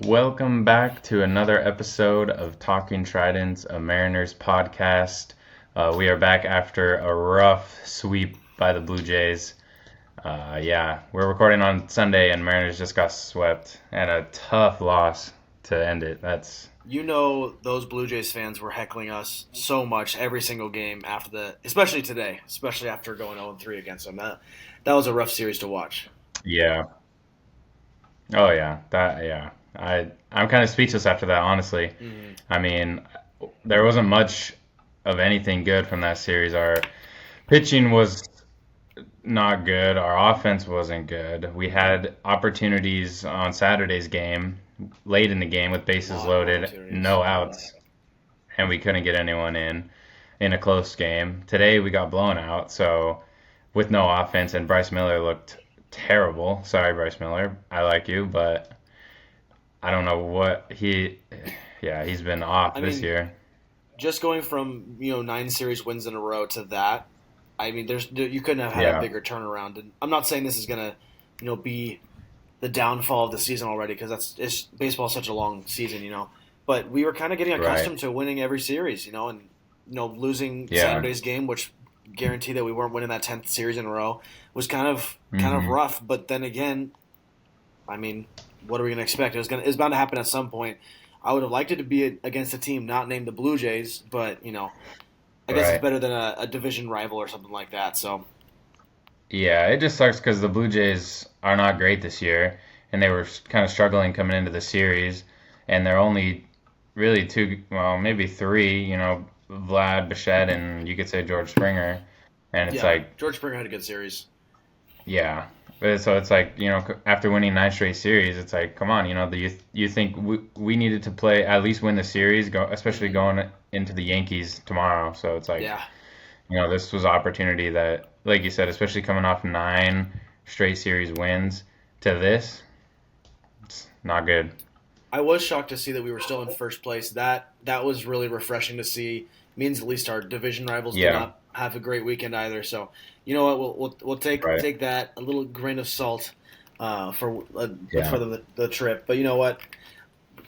Welcome back to another episode of Talking Tridents, a Mariners podcast. We are back after a rough sweep by the Blue Jays. We're recording on Sunday, and Mariners just got swept, and a tough loss to end it. You know, those Blue Jays fans were heckling us so much every single game especially today, especially after going 0-3 against them. That was a rough series to watch. Yeah. Oh yeah. I'm kind of speechless after that, honestly. hmm I mean, there wasn't much of anything good from that series. Our pitching was not good. Our offense wasn't good. We had opportunities on Saturday's game, late in the game with A bases lot of loaded, opportunities. no outs, and we couldn't get anyone in a close game. Today we got blown out, so with no offense, and Bryce Miller looked terrible. Sorry, Bryce Miller. I like you, but I don't know what he's been off I this mean, year. just going from 9 series wins in a row to that, I mean, you couldn't have had a Yeah. bigger turnaround. And I'm not saying this is gonna be the downfall of the season already because it's baseball is such a long season. But we were kind of getting Right. accustomed to winning every series, and losing Yeah. Saturday's game, which guaranteed that we weren't winning that 10th series in a row, was kind of hmm rough. But then again, I mean, what are we gonna expect? It's bound to happen at some point. I would have liked it to be against a team not named the Blue Jays, but I guess it's Right. better than a division rival or something like that. So Yeah, it just sucks because the Blue Jays are not great this year, and they were kind of struggling coming into the series, and they're only really two, well, maybe three, Vlad, Bichette, and you could say George Springer, and it's yeah, like, George Springer had a good series. yeah. So it's like, after winning nine straight series, it's like, come on, you think we needed to play at least win the series, especially hmm going into the Yankees tomorrow. So it's like, Yeah, this was opportunity that, like you said, especially coming off nine straight series wins to this, it's not good. I was shocked to see that we were still in first place. That was really refreshing to see. Means at least our division rivals did Yeah, not have a great weekend either. So you know what? We'll take right. take that a little grain of salt for Yeah. the trip. But you know what?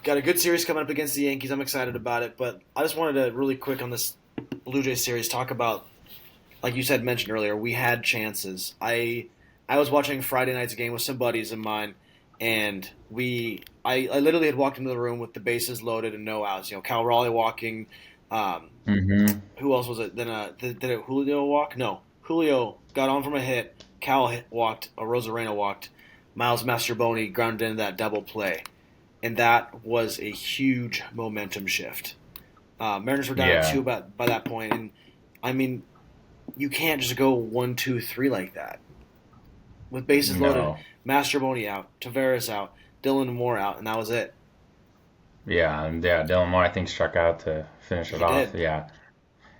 Got a good series coming up against the Yankees. I'm excited about it. But I just wanted to really quick on this Blue Jays series talk about, like you said, mentioned earlier, we had chances. I was watching Friday night's game with some buddies of mine, and I literally had walked into the room with the bases loaded and no outs. Cal Raleigh walking. Um, hmm who else was it? Then did Julio walk? No, Julio got on from a hit. Walked. Rosarena walked. Miles Mastroboni grounded into that double play, and that was a huge momentum shift. Mariners were down Yeah. two by that point, and I mean, you can't just go 1-2-3 like that with bases loaded. No. Mastroboni out, Tavares out, Dylan Moore out, and that was it. Yeah, and yeah, Dylan Moore I think struck out to finish it He off. did. Yeah.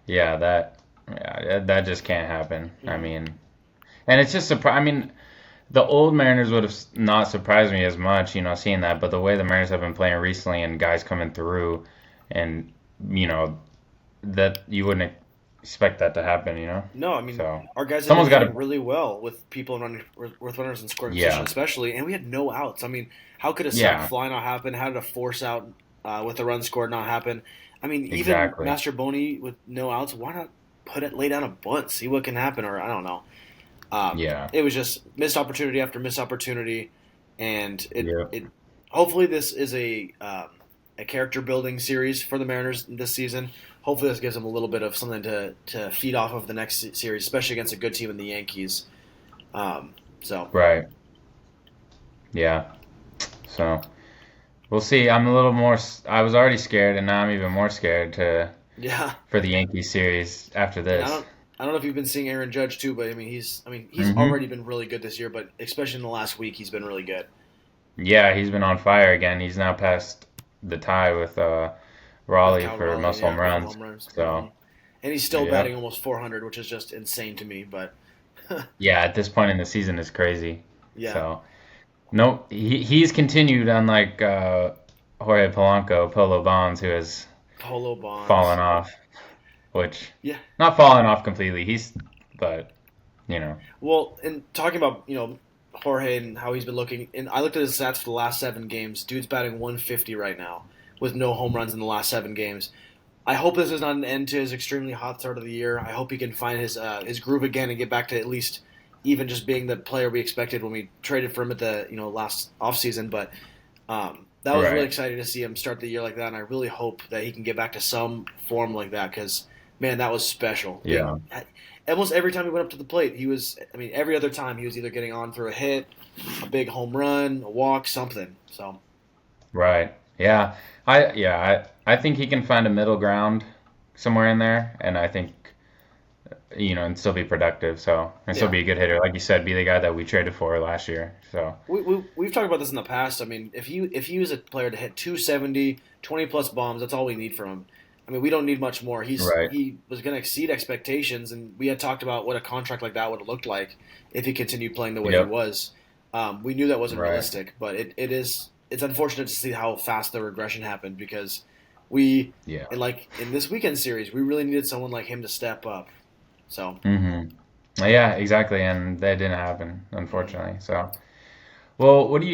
Yeah, that just can't happen. I hmm mean, and it's just surprise. I mean, the old Mariners would have not surprised me as much, seeing that. But the way the Mariners have been playing recently and guys coming through, and you know that you wouldn't expect that to happen. No, I mean So our guys have been someone's got hitting to. really well with people running with runners in scoring position, Yeah, especially, and we had no outs. I mean, how could a sac yeah, fly not happen? How did a force out with a run scored not happen? I mean, even exactly. Master with no outs, why not lay down a bunt, see what can happen, or I don't know. Yeah, It was just missed opportunity after missed opportunity, and yeah, it hopefully this is a character building series for the Mariners this season. Hopefully this gives them a little bit of something to feed off of the next series, especially against a good team in the Yankees. So right. Yeah. So we'll see. I'm a little more. I was already scared, and now I'm even more scared to yeah, for the Yankees series after and I this. don't. I don't know if you've been seeing Aaron Judge too, but he's hmm already been really good this year, but especially in the last week, he's been really good. Yeah, he's been on fire again. He's now passed the tie with With Raleigh Cal for Raleigh, most home yeah, for runs. home runs. So, And he's still batting yep. almost 400, which is just insane to me. But Yeah, at this point in the season is crazy. yeah, So, no, he's continued unlike Jorge Polanco, Polo Bonds, who has Polo fallen Bonds. off, which Yeah. not fallen off completely. But you know, Well, and talking about Jorge and how he's been looking, and I looked at his stats for the last 7 games. Dude's batting 150 right now with no home runs in the last 7 games. I hope this is not an end to his extremely hot start of the year. I hope he can find his groove again and get back to at least even just being the player we expected when we traded for him at the last offseason. But that was really exciting to see him start the year like that, and I really hope that he can get back to some form like that because, man, that was special. Yeah. Almost every time he went up to the plate, every other time he was either getting on for a hit, a big home run, a walk, something. So. Right. Yeah. I think he can find a middle ground somewhere in there, and I think and still be productive. And still be a good hitter, like you said, be the guy that we traded for last year. So we've talked about this in the past. I mean, if he was a player to hit 270, 20 plus bombs, that's all we need from him. I mean, we don't need much more. He was going to exceed expectations, and we had talked about what a contract like that would have looked like if he continued playing the way he was. We knew that wasn't realistic, but it's unfortunate to see how fast the regression happened because in this weekend series, we really needed someone like him to step up. So. Mm-hmm. Yeah, exactly, and that didn't happen, unfortunately. So, well, what do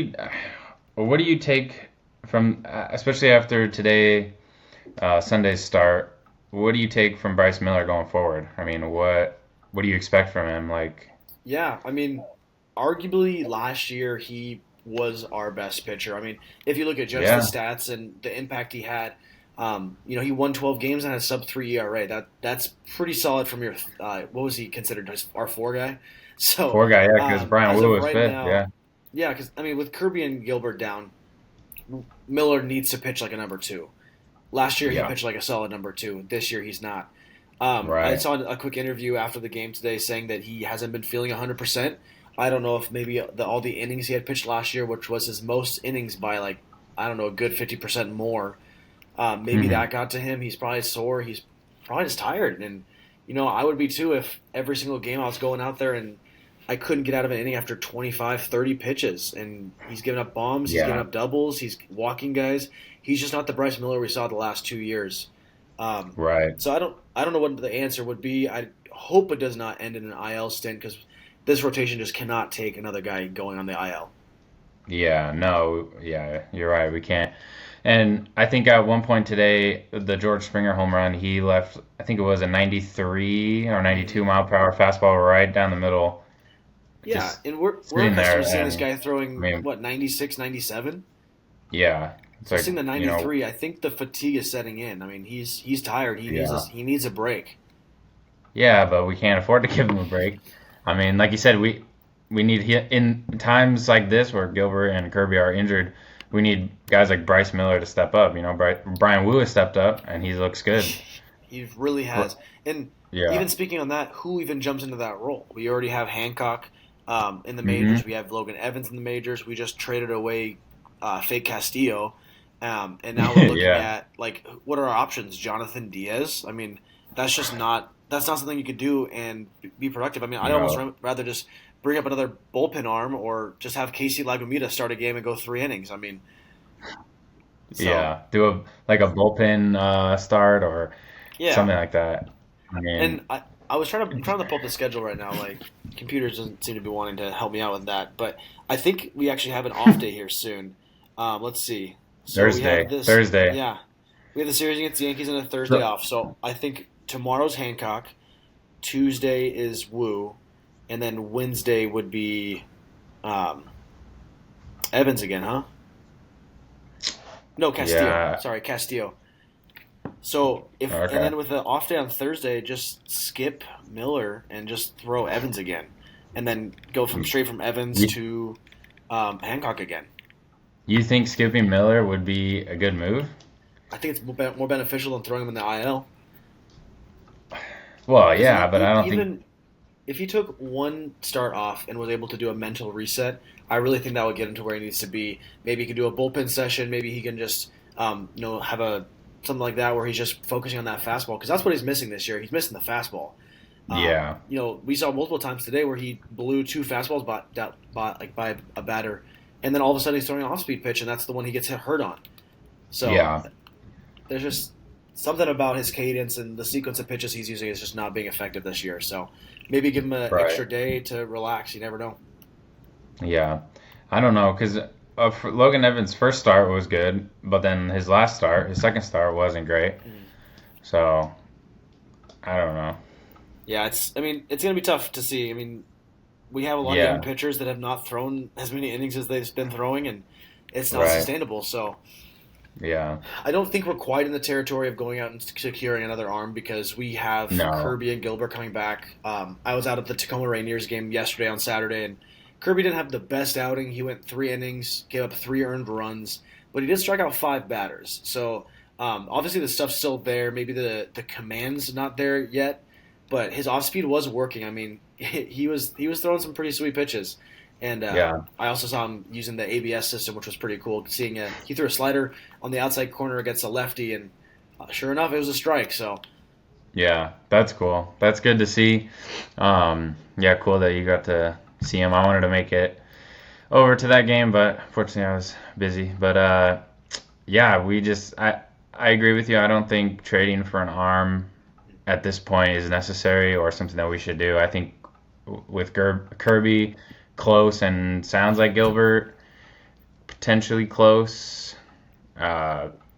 you take from, especially after today, Sunday's start? What do you take from Bryce Miller going forward? I mean, what do you expect from him? Yeah, I mean, arguably last year he was our best pitcher. I mean, if you look at just the stats and the impact he had. He won 12 games and had a sub-3 ERA. That's pretty solid from your what was he considered, just our 4 guy? So 4 guy, yeah, because Brian Wu was 5th, now, yeah, because I mean with Kirby and Gilbert down, Miller needs to pitch like a number 2. Last year he pitched like a solid number 2. This year he's not. I saw a quick interview after the game today saying that he hasn't been feeling 100%. I don't know if maybe all the innings he had pitched last year, which was his most innings by a good 50% more. Maybe that got to him. He's probably sore. He's probably just tired. And, I would be too if every single game I was going out there and I couldn't get out of an inning after 25, 30 pitches. And he's giving up bombs. He's giving up doubles. He's walking guys. He's just not the Bryce Miller we saw the last 2 years. So I don't know what the answer would be. I hope it does not end in an IL stint because this rotation just cannot take another guy going on the IL. Yeah, no, yeah, you're right. We can't. And I think at one point today, the George Springer home run, he left, I think it was a 93 or 92 mile per hour fastball right down the middle. Yeah, and we're accustomed to seeing this guy throwing, 96, 97? Yeah. It's like, seeing the 93, I think the fatigue is setting in. I mean, he's tired. He needs a break. Yeah, but we can't afford to give him a break. I mean, like you said, we need, in times like this where Gilbert and Kirby are injured, we need guys like Bryce Miller to step up. Brian Wu has stepped up, and he looks good. He really has. And even speaking on that, who even jumps into that role? We already have Hancock in the majors. We have Logan Evans in the majors. We just traded away Fake Castillo. And now we're looking at, what are our options? Jonathan Diaz? I mean, that's not something you could do and be productive. I mean, I'd almost rather just bring up another bullpen arm or just have Casey Lagomita start a game and go 3 innings. I mean, do a bullpen start or something like that. I mean, and I'm trying to pull up the schedule right now. Computers doesn't seem to be wanting to help me out with that, but I think we actually have an off day here soon. Let's see. So Thursday. Yeah, we have the series against the Yankees and a Thursday off. So I think tomorrow's Hancock, Tuesday is Wu. And then Wednesday would be Evans again, huh? No, Castillo. Yeah. Sorry, Castillo. So and then with the off day on Thursday, just skip Miller and just throw Evans again, and then go straight from Evans to Hancock again. You think skipping Miller would be a good move? I think it's more beneficial than throwing him in the IL. Well, yeah, but I don't think. If he took one start off and was able to do a mental reset, I really think that would get him to where he needs to be. Maybe he can do a bullpen session. Maybe he can just, have something like that where he's just focusing on that fastball because that's what he's missing this year. He's missing the fastball. We saw multiple times today where he blew 2 fastballs by a batter, and then all of a sudden he's throwing an off-speed pitch, and that's the one he gets hurt on. So there's just something about his cadence and the sequence of pitches he's using is just not being effective this year. So maybe give him an extra day to relax. You never know. Yeah, I don't know because Logan Evans' first start was good, but then his second start wasn't great. Mm. So I don't know. Yeah, I mean, it's going to be tough to see. I mean, we have a lot of young Yeah, pitchers that have not thrown as many innings as they've been throwing, and it's not right. sustainable. So Yeah, I don't think we're quite in the territory of going out and securing another arm because we have no. Kirby and Gilbert coming back. I was out at the Tacoma Rainiers game yesterday on Saturday, and Kirby didn't have the best outing. He went 3 innings, gave up 3 earned runs, but he did strike out 5 batters. So obviously the stuff's still there. Maybe the command's not there yet, but his off speed was working. I mean, he was throwing some pretty sweet pitches. And Yeah, I also saw him using the ABS system, which was pretty cool. Seeing he threw a slider on the outside corner against a lefty, and sure enough, it was a strike. So yeah, that's cool. That's good to see. Yeah, cool that you got to see him. I wanted to make it over to that game, but fortunately I was busy. But yeah, I agree with you. I don't think trading for an arm at this point is necessary or something that we should do. I think with Kirby close and sounds like Gilbert potentially close.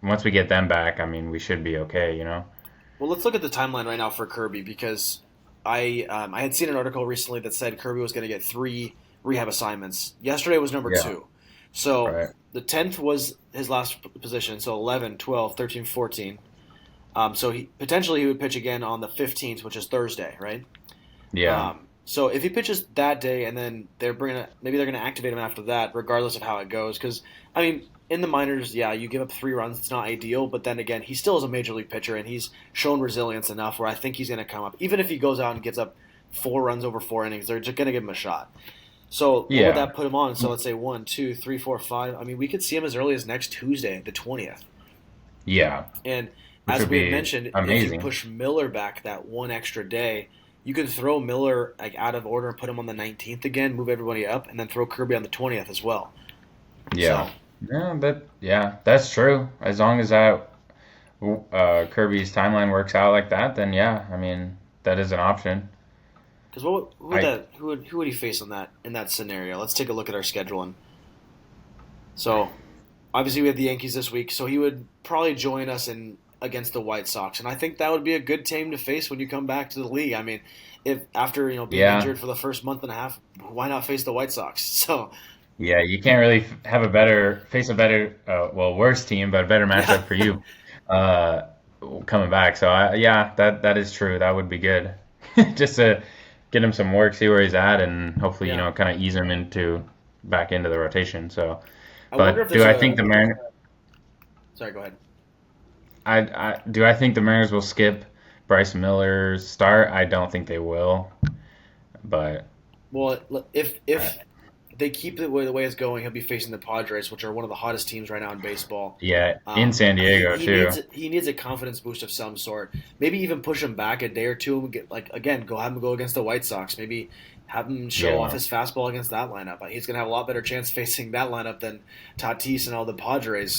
Once we get them back, I mean, we should be okay, you know? well, let's look at the timeline right now for Kirby because I had seen an article recently that said Kirby was going to get 3 rehab assignments. Yesterday was number Yeah. 2. So Right. the 10th was his last position. So 11, 12, 13, 14. So potentially he would pitch again on the 15th, which is Thursday, right? Yeah. So if he pitches that day, and then maybe they're gonna activate him after that, regardless of how it goes. Because I mean, in the minors, yeah, you give up 3 runs, it's not ideal. But then again, he still is a major league pitcher, and he's shown resilience enough where I think he's gonna come up. Even if he goes out and gives up 4 runs over 4 innings, they're just gonna give him a shot. So what would Yeah. that put him on? So let's say 1, 2, 3, 4, 5. I mean, we could see him as early as next Tuesday, the 20th. Yeah. And Which as would we had be mentioned, if you amazing. push Miller back that one extra day, you can throw Miller like out of order and put him on the 19th again, move everybody up, and then throw Kirby on the 20th as well. So Yeah. Yeah, that's true. As long as that Kirby's timeline works out like that, then yeah, I mean, that is an option. because what who would I that who would he face on that in that scenario? Let's take a look at our schedule. And so obviously we have the Yankees this week, so he would probably join us in against the White Sox, and I think that would be a good team to face when you come back to the league. I mean, if after being yeah. injured for the first month and a half, why not face the White Sox? So Yeah, you can't really have a better face a better well, worse team, but a better yeah, matchup for you uh coming back. So yeah, that is true. That would be good. Just to get him some work, see where he's at, and hopefully, yeah. kind of ease him into back into the rotation. So, I wonder if but there's do I a. think the Mariners? Sorry, go ahead. I think the Mariners will skip Bryce Miller's start? I don't think they will, but Well, if uh, they keep it the way it's going, he'll be facing the Padres, which are one of the hottest teams right now in baseball. yeah, in San He, Diego he too. needs he needs a confidence boost of some sort. Maybe even push him back a day or two and get like again go have him go against the White Sox. Maybe have him show off Yeah, his fastball against that lineup. He's gonna have a lot better chance facing that lineup than Tatis and all the Padres.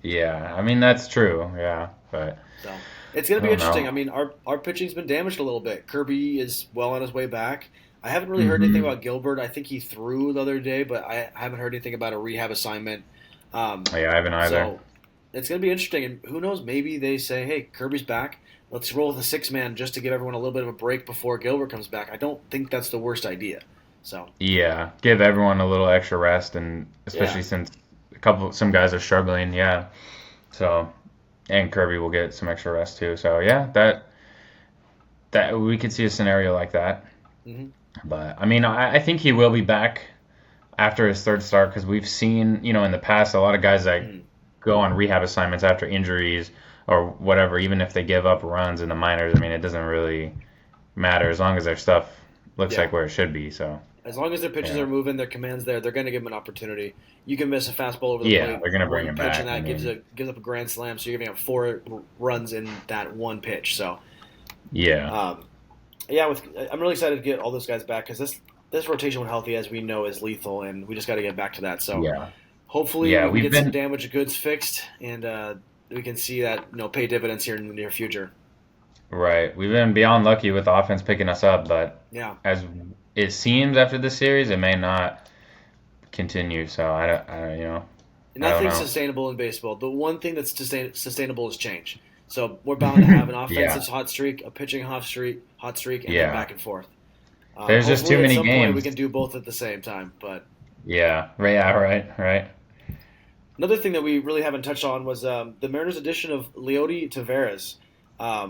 yeah. I mean that's true. Yeah, but So it's going I to be don't interesting. I know. mean, our pitching's been damaged a little bit. Kirby is well on his way back. I haven't really heard anything Hmm. about Gilbert. I think he threw the other day, but I haven't heard anything about a rehab assignment. Yeah, I haven't either. So it's going to be interesting. And who knows? Maybe they say, "Hey, Kirby's back. Let's roll with a 6 man just to give everyone a little bit of a break before Gilbert comes back." I don't think that's the worst idea. So Yeah, give everyone a little extra rest, and yeah, especially since some guys are struggling. Yeah, so and Kirby will get some extra rest too. So yeah, that we could see a scenario like that. hmm But I mean, I think he will be back after his third start because we've seen, in the past, a lot of guys that hmm go on rehab assignments after injuries or whatever, even if they give up runs in the minors. I mean, it doesn't really matter as long as their stuff looks yeah. like where it should be. So As long as their pitches yeah, are moving, their command's there, they're going to give him an opportunity. You can miss a fastball over the yeah, plate, they're gonna bring one him pitch, and back. I that mean, gives up a grand slam. So you're giving up 4 runs in that one pitch. So, yeah, um, yeah, I'm really excited to get all those guys back because this rotation when healthy, as we know, is lethal, and we just got to get back to that. So yeah, hopefully yeah. we can We've get some been damaged goods fixed, and we can see that pay dividends here in the near future. right. We've been beyond lucky with the offense picking us up, but Yeah. as it seems after this series, it may not. continue. So I don't Nothing's know. sustainable in baseball. The one thing that's sustainable is change. So we're bound to have an Yeah, offensive hot streak, a pitching hot streak, and then yeah. back and forth. There's just too Hopefully, at many some point, we games. can do both at the same time. But Yeah, right. another thing that we really haven't touched on was the Mariners' addition of Leody Taveras.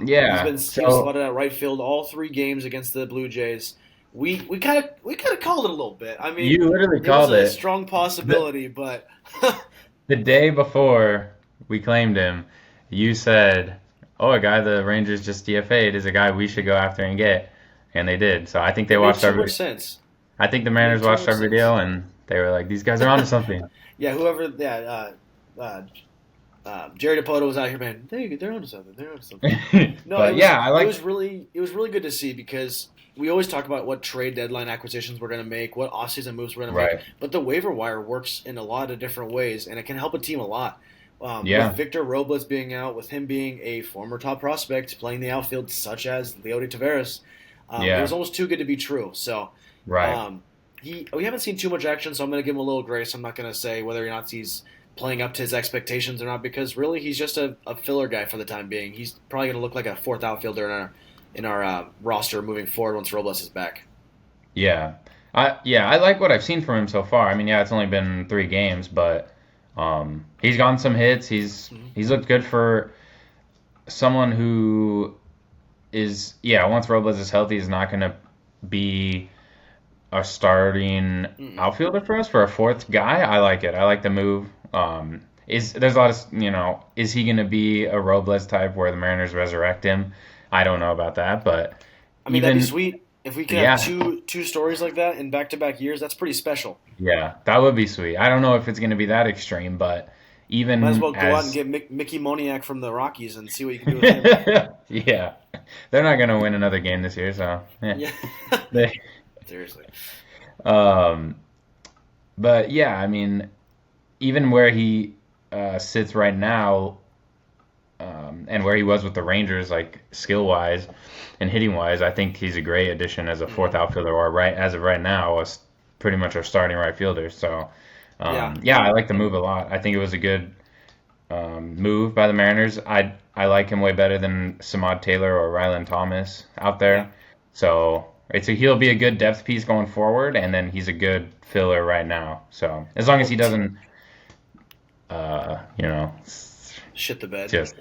Yeah. He was So slotted at right field all 3 games against the Blue Jays. We kind of called it a little bit. I mean, you literally it was called a it strong the possibility, but the day before we claimed him. You said, "Oh, a guy the Rangers just DFA'd is a guy we should go after and get," and they did. So I think they it made watched too our. much sense. I think the It made Mariners too watched much our sense. video and they were like, "These guys are onto something." Yeah, whoever, Jerry Dipoto was out here, man. They're onto something. They're onto something. No, But yeah, I it like. was really good to see because we always talk about what trade deadline acquisitions we're going to make, what offseason moves we're going to make, Right. but the waiver wire works in a lot of different ways, and it can help a team a lot. With Yeah. Victor Robles being out, with him being a former top prospect playing the outfield, such as Leody Taveras, it Yeah. was almost too good to be true. So Right. um, we haven't seen too much action, so I'm going to give him a little grace. I'm not going to say whether or not he's playing up to his expectations or not, because really he's just a filler guy for the time being. He's probably going to look like a fourth outfielder in our roster moving forward once Robles is back. Yeah. I like what I've seen from him so far. I mean, yeah, it's only been 3 games, but he's gotten some hits. Mhm. He's looked good for someone who is, yeah, once Robles is healthy, is not going to be a starting Mm-mm. outfielder for us for a fourth guy. I like it. I like the move. Is there's a lot of is he going to be a Robles type where the Mariners resurrect him? I don't know about that, but I mean, that'd be even sweet if we could have yeah, two stories like that in back to back years. That's pretty special. yeah, that would be sweet. I don't know if it's going to be that extreme, but Might as even well go out and as get Mickey Moniak from the Rockies and see what you can do with him. yeah, they're not going to win another game this year, so yeah. Yeah, They, seriously. um, but yeah, I mean, even where he sits right now, and where he was with the Rangers, like skill wise and hitting wise, I think he's a great addition as a fourth Hmm. outfielder, or right as of right now, was pretty much our starting right fielder. So, Yeah, yeah, I like the move a lot. I think it was a good move by the Mariners. I like him way better than Samad Taylor or Rylan Thomas out yeah. there. So he'll be a good depth piece going forward, and then he's a good filler right now. So as long as Well, he doesn't, uh, you know, shit the bed. just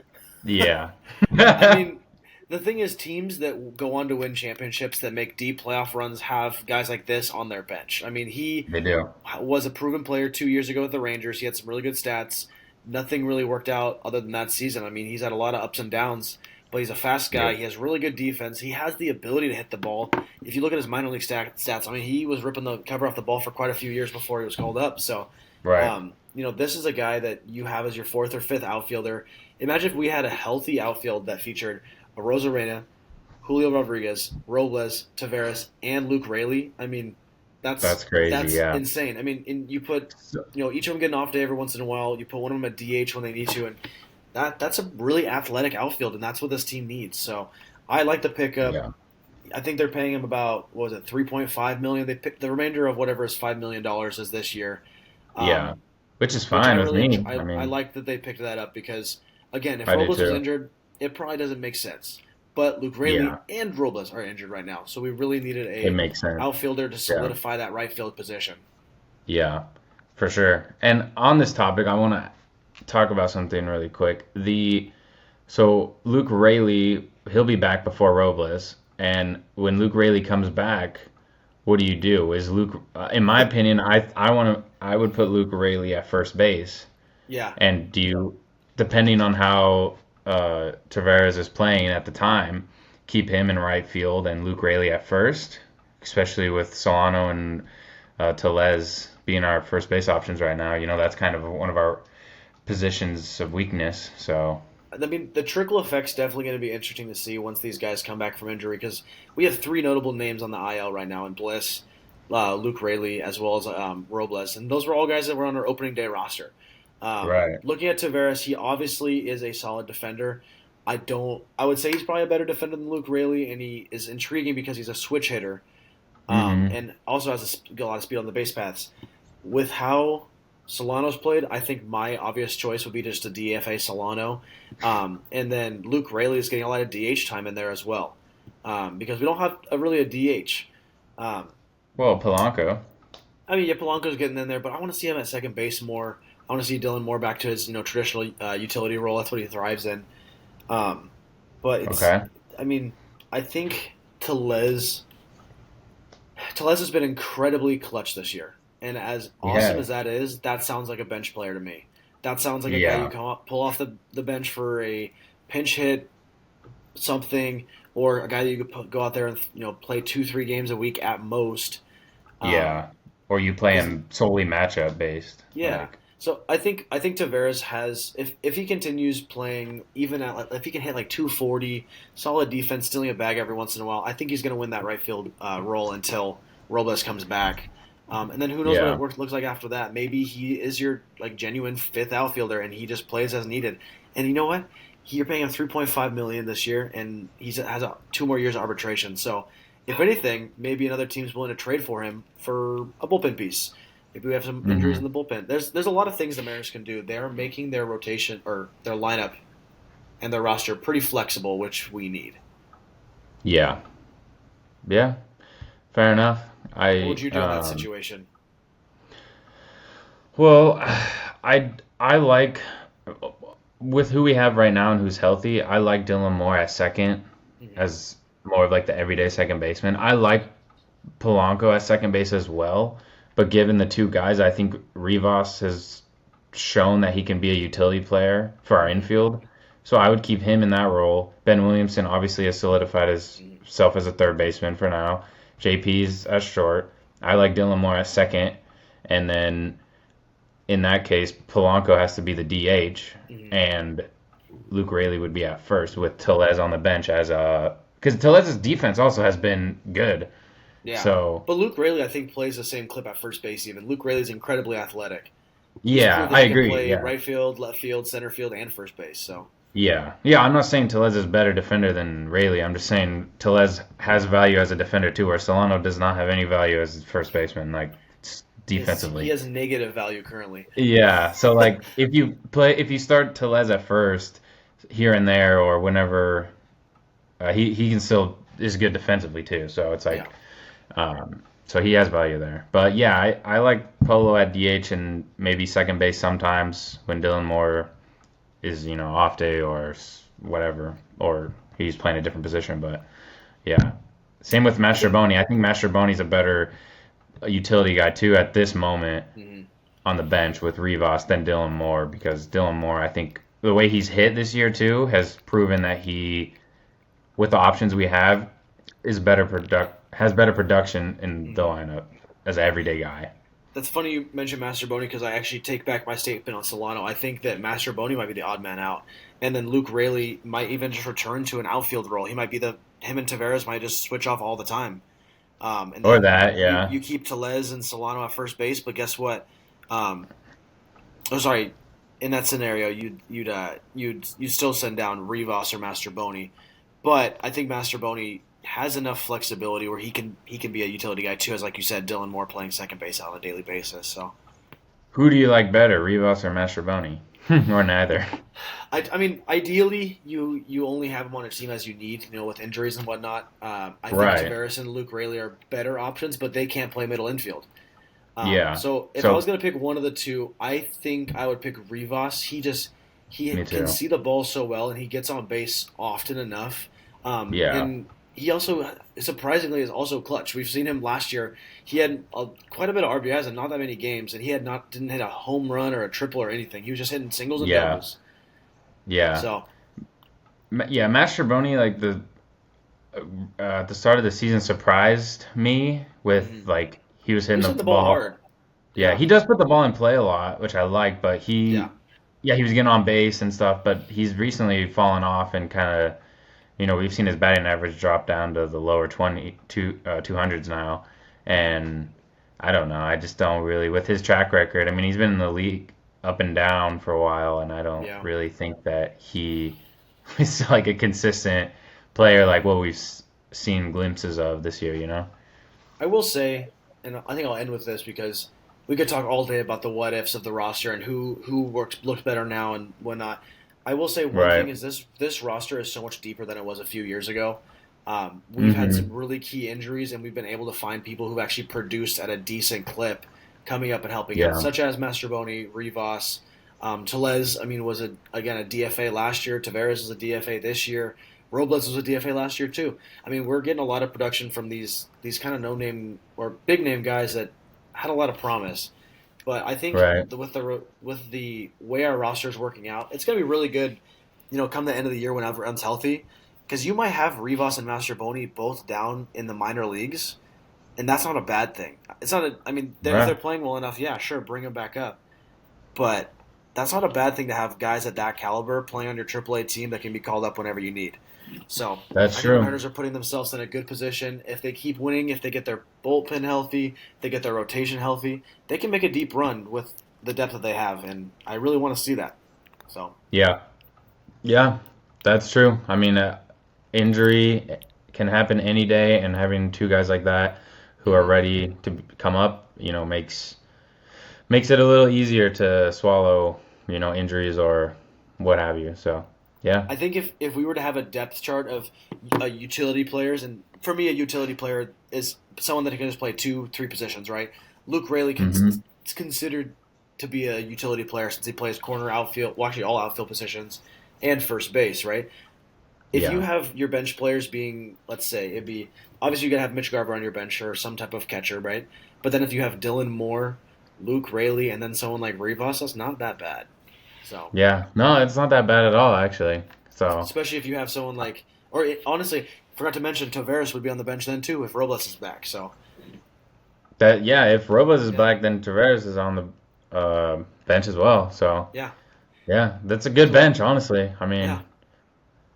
yeah, I mean, the thing is, teams that go on to win championships that make deep playoff runs have guys like this on their bench. I mean, he they do. was a proven player 2 years ago with the Rangers. He had some really good stats. Nothing really worked out other than that season. I mean, he's had a lot of ups and downs, but he's a fast guy. Yeah. He has really good defense. He has the ability to hit the ball. If you look at his minor league stats, I mean, he was ripping the cover off the ball for quite a few years before he was called up. So, Right. this is a guy that you have as your fourth or fifth outfielder. Imagine if we had a healthy outfield that featured a Rosarena, Julio Rodriguez, Robles, Taveras, and Luke Raley. I mean, That's crazy. that's Yeah. insane. I mean, you put So- each of them get an off day every once in a while. You put one of them at DH when they need to, and that's a really athletic outfield, and that's what this team needs. So I like the pickup. Yeah. I think they're paying him about, what was it, 3.5 million. They picked the remainder of whatever is $5 million is this year. Yeah. Um, Which is which I fine with really me. I, I I mean, like that they picked that up because again, if I do Robles was too. injured, it probably doesn't make sense. But Luke Raley Yeah, and Robles are injured right now, so we really needed it a makes sense. outfielder to Yeah. solidify that right field position. Yeah, for sure. And on this topic, I want to talk about something really quick. So Luke Raley, he'll be back before Robles, and when Luke Raley comes back, what do you do? Is Luke, in my opinion, I would put Luke Raley at first base, Yeah, and depending on how Tavares is playing at the time, keep him in right field and Luke Raley at first, especially with Solano and Tellez being our first base options right now. That's kind of one of our positions of weakness. So I mean, the trickle effect's definitely going to be interesting to see once these guys come back from injury because we have three notable names on the IL right now in Bliss, Luke Raley, as well as Robles, and those were all guys that were on our opening day roster. right. Looking at Tavares, he obviously is a solid defender. I would say he's probably a better defender than Luke Raley, and he is intriguing because he's a switch hitter, Hmm. and also has a lot of speed on the base paths. with how Solano's played, I think my obvious choice would be just to DFA Solano, and then Luke Raley is getting a lot of DH time in there as well, because we don't have really a DH. Um, Well, Polanco. I mean, yeah, Polanco's getting in there, but I want to see him at second base more. I want to see Dylan Moore back to his traditional utility role. That's what he thrives in. Um, but Okay. I mean, I think Tellez Tellez has been incredibly clutch this year, and as awesome Yeah. as that is, that sounds like a bench player to me. That sounds like a guy you Yeah. come up, pull off the bench for a pinch hit something, or a guy that you could go out there and play 2-3 games a week at most. Um, Yeah. Or you play because him solely matchup based. Yeah. Like, So I think Tavares has, if he continues playing even at if he can hit like 240, solid defense, stealing a bag every once in a while, I think he's going to win that right field role until Robles comes back. And then who knows what it yeah. looks like after that? Maybe he is your like genuine fifth outfielder and he just plays as needed. And you know what? You're paying him 3.5 million this year, and he has 2 more years of arbitration. So if anything, maybe another team's willing to trade for him for a bullpen piece. Maybe we have some injuries in Hmm. the bullpen. There's a lot of things the Mariners can do. They are making their rotation or their lineup and their roster pretty flexible, which we need. Yeah. Yeah. Fair enough. What would I you do in that situation? well, I like with who we have right now and who's healthy. I like Dylan Moore at second Hmm. as more of like the everyday second baseman. I like Polanco at second base as well, but given the two guys, I think Rivas has shown that he can be a utility player for our Hmm. infield. So I would keep him in that role. Ben Williamson obviously has solidified himself as a third baseman for now. JP's at short. I like Dylan Moore at second, and then in that case, Polanco has to be the DH, Hmm. and Luke Raley would be at first with Tellez on the bench as a because Tellez's defense also has been good. Yeah, So but Luke Raley I think plays the same clip at first base. Even Luke Raley's incredibly athletic. He's yeah, proved that I he can agree. play Yeah, right field, left field, center field, and first base. So yeah. I'm not saying Tellez is a better defender than Raley. I'm just saying Tellez has value as a defender too, where Solano does not have any value as a first baseman, like he defensively. has negative value currently. Yeah, so like if you start Tellez at first here and there or whenever he can still is good defensively too. So it's Yeah. like so he has value there. But yeah, I like Polo at DH and maybe second base sometimes when Dylan Moore is off day or whatever or he's playing a different position. But yeah, same with I think. Mastroboni. I think Mastroboni's a better utility guy too at this moment Mhm. on the bench with Rivas than Dylan Moore because Dylan Moore, I think the way he's hit this year too has proven that he, with the options we have, is better production in the Mhm. lineup as an everyday guy. That's funny you mentioned Master Boney because I actually take back my statement on Solano. I think that Master Boney might be the odd man out, and then Luke Raley might even just return to an outfield role. He might be him and Tavares might just switch off all the time, and Or then that, you yeah, you keep Tellez and Solano at first base. But guess what? Um, oh, sorry. In that scenario, you'd still send down Rivas or Master Boney, but I think Master Boney has enough flexibility where he can be a utility guy too, as like you said, Dylan Moore playing second base on a daily basis. So who do you like better, Rivas or Mastroboni, or neither? I mean, ideally you only have him on a team as you need, with injuries and whatnot. I think Right. Tavares and Luke Raley are better options, but they can't play middle infield. Yeah. So if I was So gonna pick one of the two, I think I would pick Rivas. He me can too. see the ball so well, and he gets on base often enough. Yeah. And he also surprisingly is also clutch. We've seen him last year. He had quite a bit of RBIs and not that many games, and he didn't hit a home run or a triple or anything. He was just hitting singles and Yeah. doubles. Yeah. So Yeah. Mastroboni, like at the start of the season, surprised me with mhm. like he was He hitting was the hitting the ball ball. hard. Yeah, Yeah, he does put the ball in play a lot, which I like, but yeah. yeah, he was getting on base and stuff, but he's recently fallen off and kind of, we've seen his batting average drop down to the lower 200s now. And I don't know, I just don't really, with his track record, I mean, he's been in the league up and down for a while, and I don't Yeah. really think that he is like a consistent player like what we've seen glimpses of this year, you know? I will say, and I think I'll end with this because we could talk all day about the what ifs of the roster and who looks better now and whatnot. I will say one thing Right. is this roster is so much deeper than it was a few years ago. We've had some Hmm. really key injuries, and we've been able to find people who've actually produced at a decent clip coming up and helping out, Yeah. such as Mastroboni, Rivas, Telez. I mean, was again a DFA last year. Tavares was a DFA this year. Robles was a DFA last year too. I mean, we're getting a lot of production from these kind of no name or big name guys that had a lot of promise. But I think Right. with the way our roster is working out, it's going to be really good. Come the end of the year when everyone's healthy, because you might have Rivas and Mastroboni both down in the minor leagues, and that's not a bad thing. It's not. I mean, if they're Right. playing well enough, yeah, sure, bring them back up. But that's not a bad thing to have guys at that caliber playing on your AAA team that can be called up whenever you need. So That's I think the true. Mariners are putting themselves in a good position. If they keep winning, if they get their bullpen healthy, if they get their rotation healthy, they can make a deep run with the depth that they have, and I really want to see that. So Yeah. Yeah. That's true. I mean, injury can happen any day, and having two guys like that who are mhm. ready to come up, makes it a little easier to swallow, injuries or what have you. So, yeah. I think if we were to have a depth chart of utility players, and for me, a utility player is someone that can just play two, three positions, right? Luke Raley Hmm. is considered to be a utility player since he plays corner, outfield, well, actually all outfield positions, and first base, right? If you Yeah. have your bench players being, let's say, it'd be obviously you gotta have Mitch Garver on your bench or some type of catcher, right? But then if you have Dylan Moore, Luke Raley, and then someone like Rivas, that's not that bad. So Yeah. No, it's not that bad at all, actually. So, especially if you have someone like, honestly, forgot to mention Tavares would be on the bench then too if Robles is back. So yeah, if Robles is yeah, back, then Tavares is on the bench as well. So, yeah. yeah, that's a good So bench, honestly. I yeah, mean,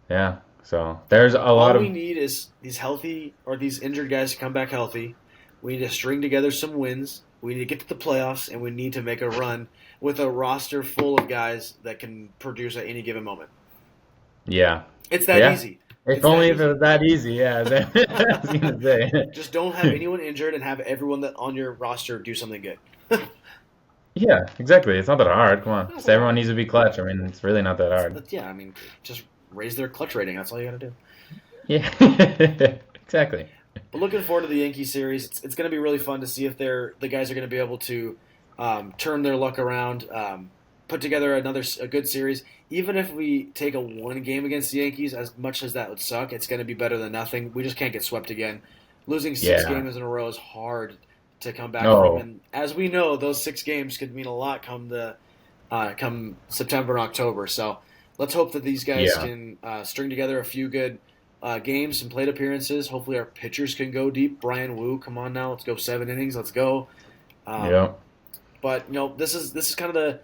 yeah. So, there's a all lot we of, need is these healthy or these injured guys to come back healthy. We need to string together some wins. We need to get to the playoffs, and we need to make a run with a roster full of guys that can produce at any given moment. yeah. It's that Yeah. easy. If It's that only if it easy. was that easy, yeah. I was gonna Just don't have say. anyone injured and have everyone that on your roster do something good. Yeah, exactly. It's not that hard. Come on. That's Just not everyone hard. needs to be clutch. I mean, it's really not that hard. Yeah, I mean, just raise their clutch rating. That's all you got to do. Yeah. Exactly. But looking forward to the Yankee series. It's going to be really fun to see if the guys are going to be able to turn their luck around, put together a good series. Even if we take a one game against the Yankees, as much as that would suck, it's going to be better than nothing. We just can't get swept again. Losing six Yeah. games in a row is hard to come back from, No. and as we know, those 6 games could mean a lot come September and October. So let's hope that these guys Yeah. can string together a few good games and plate appearances. Hopefully, our pitchers can go deep. Brian Wu, come on now, let's go 7 innings. Let's go. Um, Yeah. but this is kind of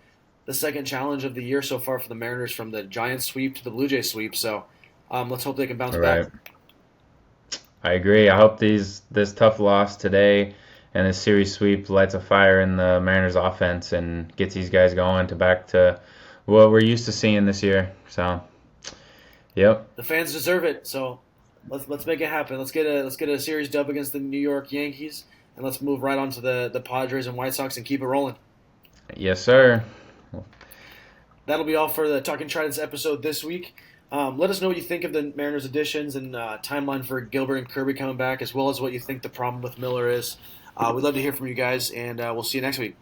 the second challenge of the year so far for the Mariners, from the Giants sweep to the Blue Jays sweep. So let's hope they can bounce All back. right. I agree. I hope this tough loss today and this series sweep lights a fire in the Mariners offense and gets these guys going to back to what we're used to seeing this year. So, yep. The fans deserve it. So let's make it happen. Let's get a series dub against the New York Yankees, and let's move right on to the Padres and White Sox and keep it rolling. Yes, sir. That'll be all for the Talking Tridents episode this week. Let us know what you think of the Mariners additions and timeline for Gilbert and Kirby coming back, as well as what you think the problem with Miller is. We'd love to hear from you guys, and we'll see you next week.